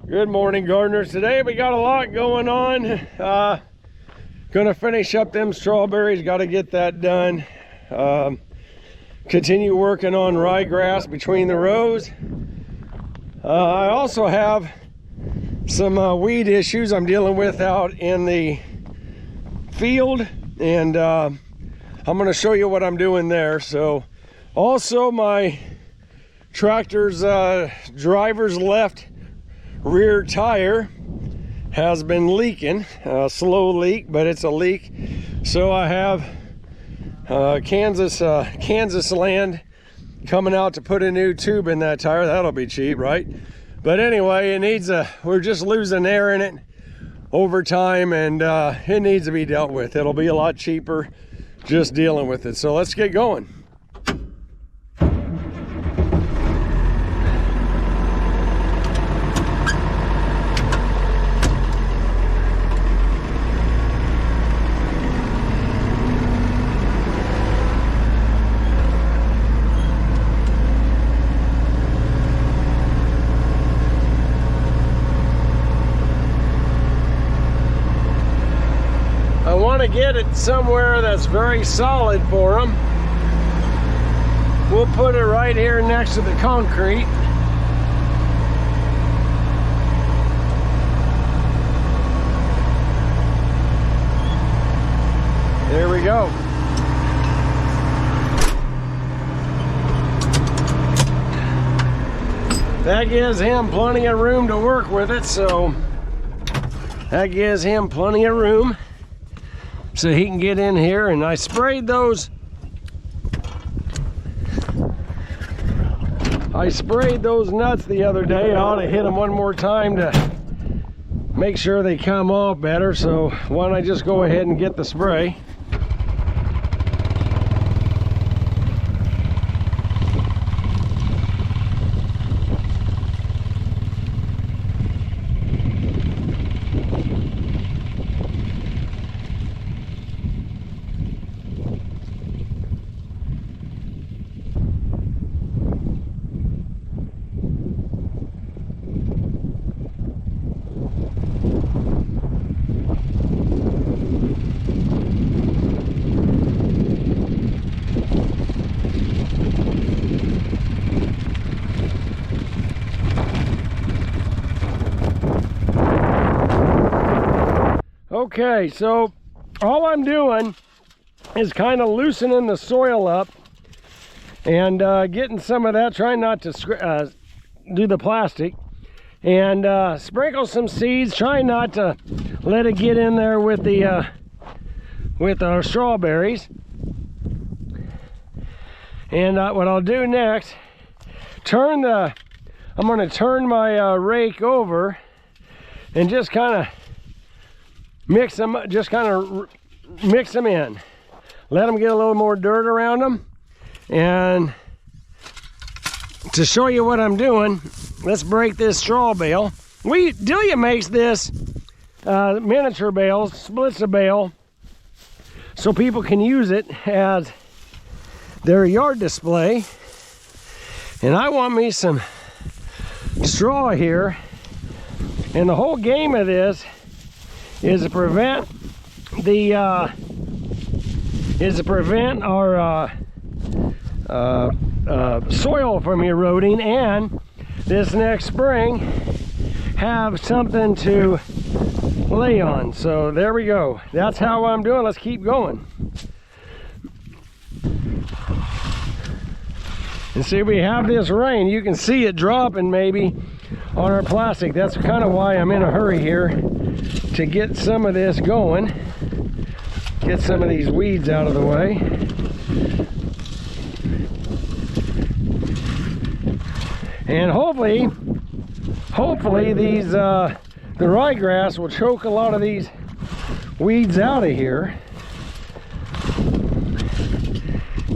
Good morning, gardeners. Today we got a lot going on. Gonna finish up them strawberries, got to get that done. Continue working on ryegrass between the rows. I also have some weed issues I'm dealing with out in the field, and I'm going to show you what I'm doing there. So also my tractor's driver's left rear tire has been leaking, a slow leak, but it's a leak. So I have Kansas land coming out to put a new tube in that tire. That'll be cheap, right? But anyway, it needs we're just losing air in it over time, and it needs to be dealt with. It'll be a lot cheaper just dealing with it. So let's get going. I want to get it somewhere that's very solid for them. We'll put it right here next to the concrete. There we go. That gives him plenty of room to work with it, so that gives him plenty of room so he can get in here. And I sprayed those nuts the other day. I ought to hit them one more time to make sure they come off better. So why don't I just go ahead and get the spray. Okay, so all I'm doing is kind of loosening the soil up and getting some of that, trying not to do the plastic, and sprinkle some seeds, trying not to let it get in there with the with our strawberries. And what I'll do next, I'm going to turn my rake over and just kind of mix them in. Let them get a little more dirt around them. And to show you what I'm doing, let's break this straw bale. Delia makes this miniature bales, splits a bale, so people can use it as their yard display. And I want me some straw here. And the whole game of this is to prevent our soil from eroding, and this next spring have something to lay on. So there we go. That's how I'm doing. Let's keep going. And see, we have this rain. You can see it dropping maybe on our plastic. That's kind of why I'm in a hurry here, to get some of this going, get some of these weeds out of the way. And hopefully these the ryegrass will choke a lot of these weeds out of here.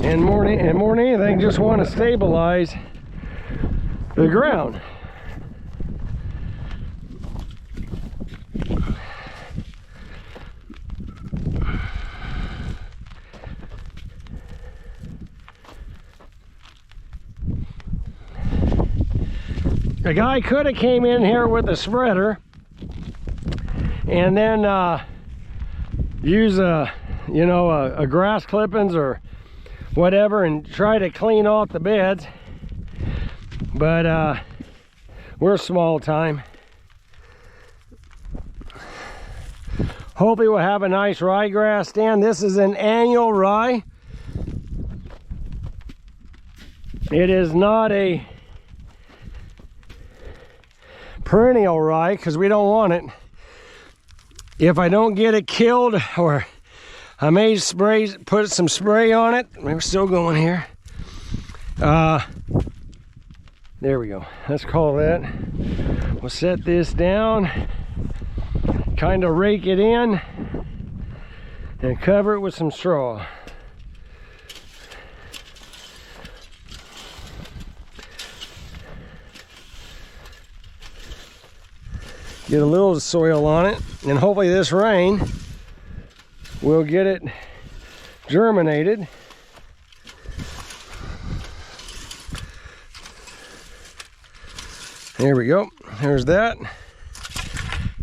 And more than anything, just want to stabilize the ground. a guy could have came in here with a spreader and then use a grass clippings or whatever and try to clean off the beds, but we're small time. Hopefully we'll have a nice ryegrass stand. This is an annual rye. It is not a perennial rye because we don't want it. If I don't get it killed, or I may put some spray on it. We're still going here. There we go. Let's call that. We'll set this down, kind of rake it in, and cover it with some straw. Get a little soil on it, and hopefully this rain will get it germinated. There we go. There's that.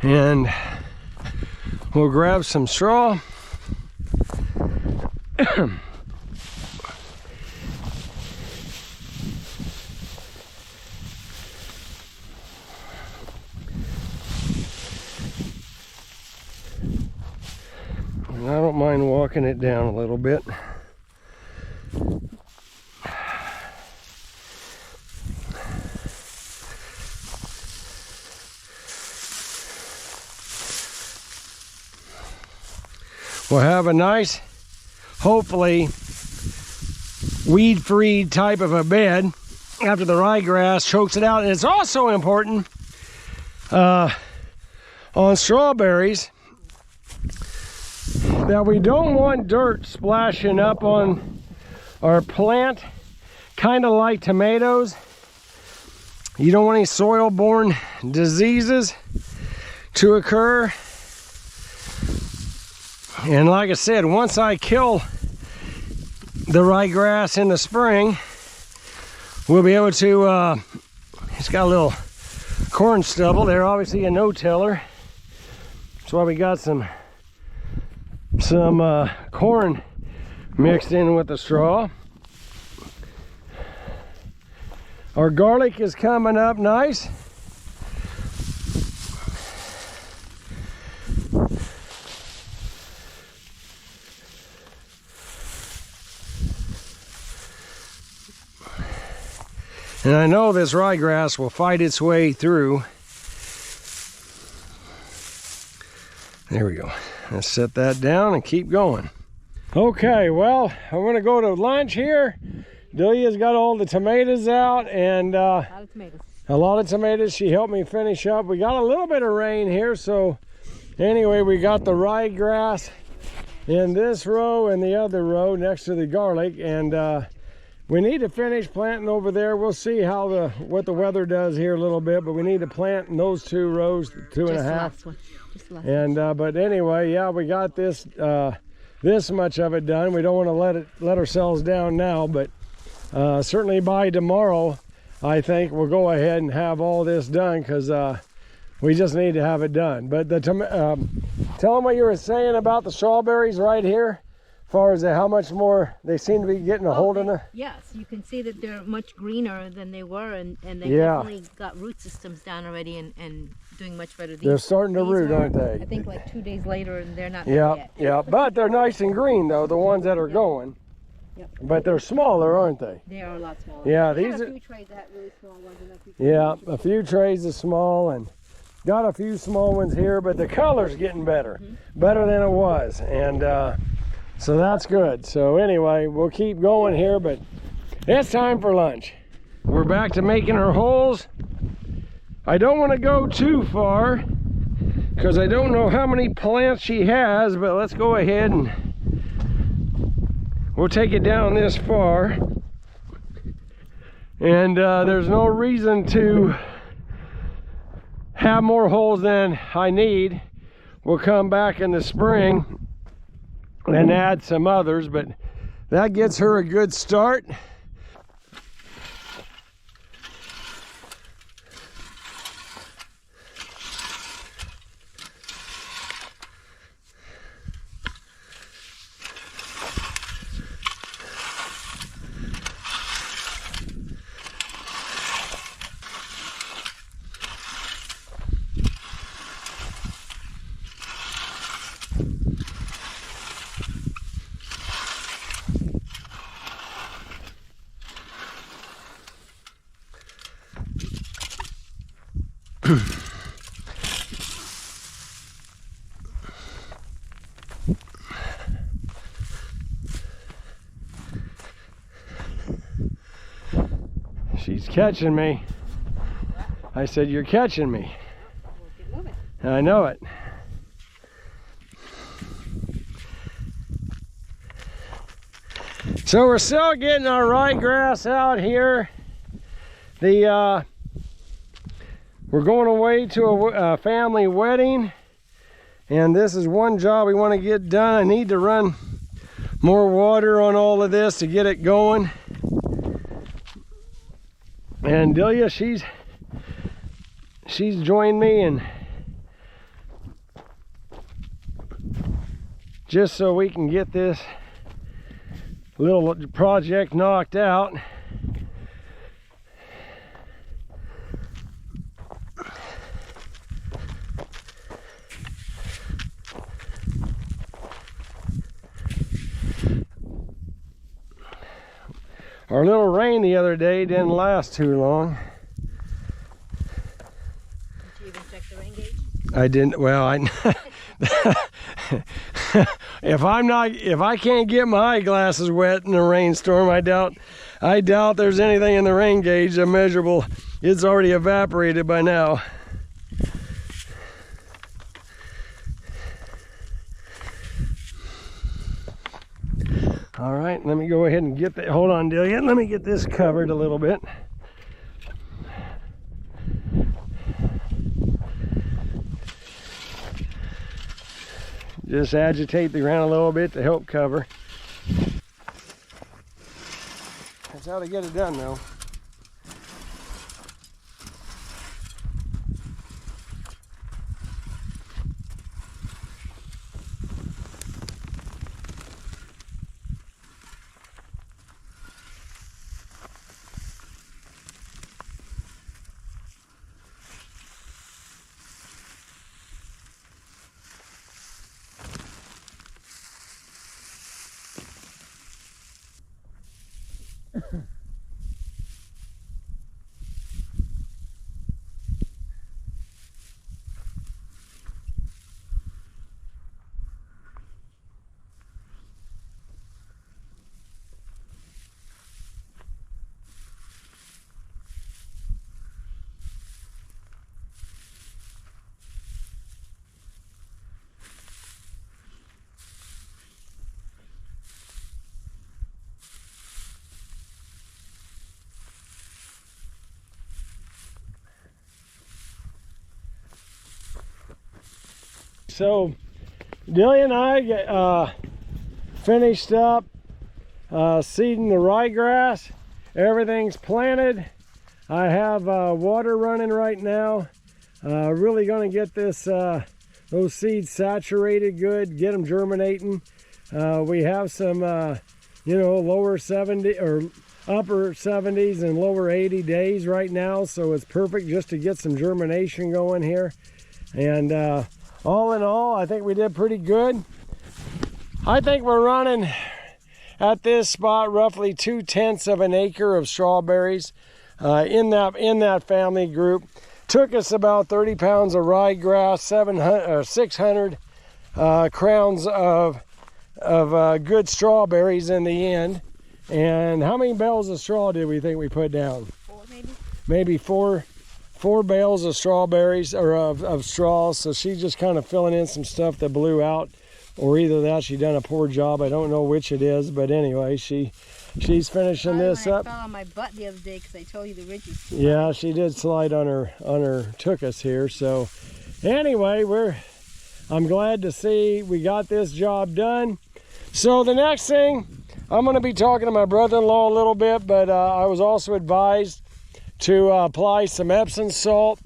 And we'll grab some straw. And I don't mind walking it down a little bit. We'll have a nice, hopefully, weed-free type of a bed after the ryegrass chokes it out. And it's also important on strawberries that we don't want dirt splashing up on our plant, kind of like tomatoes. You don't want any soil-borne diseases to occur. And like I said, once I kill the ryegrass in the spring, we'll be able to, it's got a little corn stubble there, obviously a no-tiller. That's why we got some corn mixed in with the straw. Our garlic is coming up nice. And I know this ryegrass will fight its way through. There we go. Let's set that down and keep going. Okay, well, I'm gonna go to lunch here. Delia's got all the tomatoes out, and a lot of tomatoes. She helped me finish up. We got a little bit of rain here, so anyway, we got the ryegrass in this row and the other row next to the garlic, and we need to finish planting over there. We'll see how what the weather does here a little bit, but we need to plant in those 2 rows, 2.5. And but anyway, yeah, we got this this much of it done. We don't want to let ourselves down now, but certainly by tomorrow, I think we'll go ahead and have all this done, because we just need to have it done. But tell them what you were saying about the strawberries right here. As far as how much more they seem to be getting a hold of them. Yes, you can see that they're much greener than they were, and they definitely got root systems down already and doing much better. They're starting to root, aren't they? I think like 2 days later, and they're not there yet. Yeah, but they're nice and green though, the ones that are going. Yep. But they're smaller, aren't they? They are a lot smaller. Yeah, these are a few trays that have really small ones. And a few trays are small, and got a few small ones here, but the color's getting better, better than it was, and so that's good. So anyway, we'll keep going here, but it's time for lunch. We're back to making our holes. I don't want to go too far because I don't know how many plants she has, but let's go ahead and we'll take it down this far. And there's no reason to have more holes than I need. We'll come back in the spring and add some others, but that gets her a good start. She's catching me. I said, you're catching me. I know it. So we're still getting our ryegrass out here. We're going away to a family wedding, and this is one job we want to get done. I need to run more water on all of this to get it going. And Delia, she's joined me, and just so we can get this little project knocked out. Our little rain the other day didn't last too long. Did you even check the rain gauge? I didn't. Well, if I can't get my eyeglasses wet in a rainstorm, I doubt there's anything in the rain gauge that measurable. It's already evaporated by now. All right, let me go ahead and get that. Hold on, Delia. Let me get this covered a little bit. Just agitate the ground a little bit to help cover. That's how to get it done, though. So Delia and I finished up seeding the ryegrass. Everything's planted. I have water running right now. Really going to get this those seeds saturated good, get them germinating. We have some lower 70 or upper 70s and lower 80 days right now, so it's perfect just to get some germination going here. And all in all, I think we did pretty good. I think we're running at this spot roughly 2/10 of an acre of strawberries in that family group. Took us about 30 pounds of ryegrass, 600 crowns of good strawberries in the end. And how many bales of straw did we think we put down? 4 maybe? Maybe four bales of strawberries, or of straws. So she's just kind of filling in some stuff that blew out, or either that she done a poor job. I don't know which it is, but anyway, she's finishing this up. I fell on my butt the other day because I told you the ridges. Yeah, she did slide on her took us here. So anyway, I'm glad to see we got this job done. So the next thing, I'm going to be talking to my brother-in-law a little bit, but I was also advised to apply some Epsom salt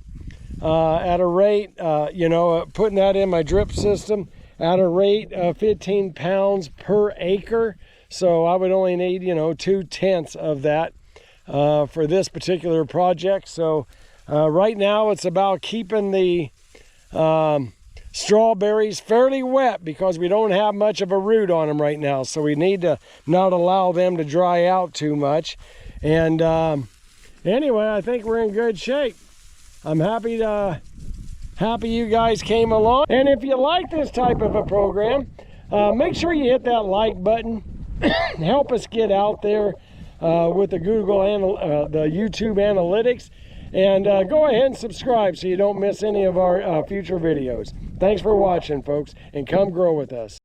at a rate, putting that in my drip system at a rate of 15 pounds per acre. So I would only need, 2/10 of that for this particular project. So right now it's about keeping the strawberries fairly wet because we don't have much of a root on them right now. So we need to not allow them to dry out too much. And anyway, I think we're in good shape. I'm happy you guys came along. And if you like this type of a program, make sure you hit that like button. Help us get out there with the the YouTube analytics. And go ahead and subscribe so you don't miss any of our future videos. Thanks for watching, folks, and come grow with us.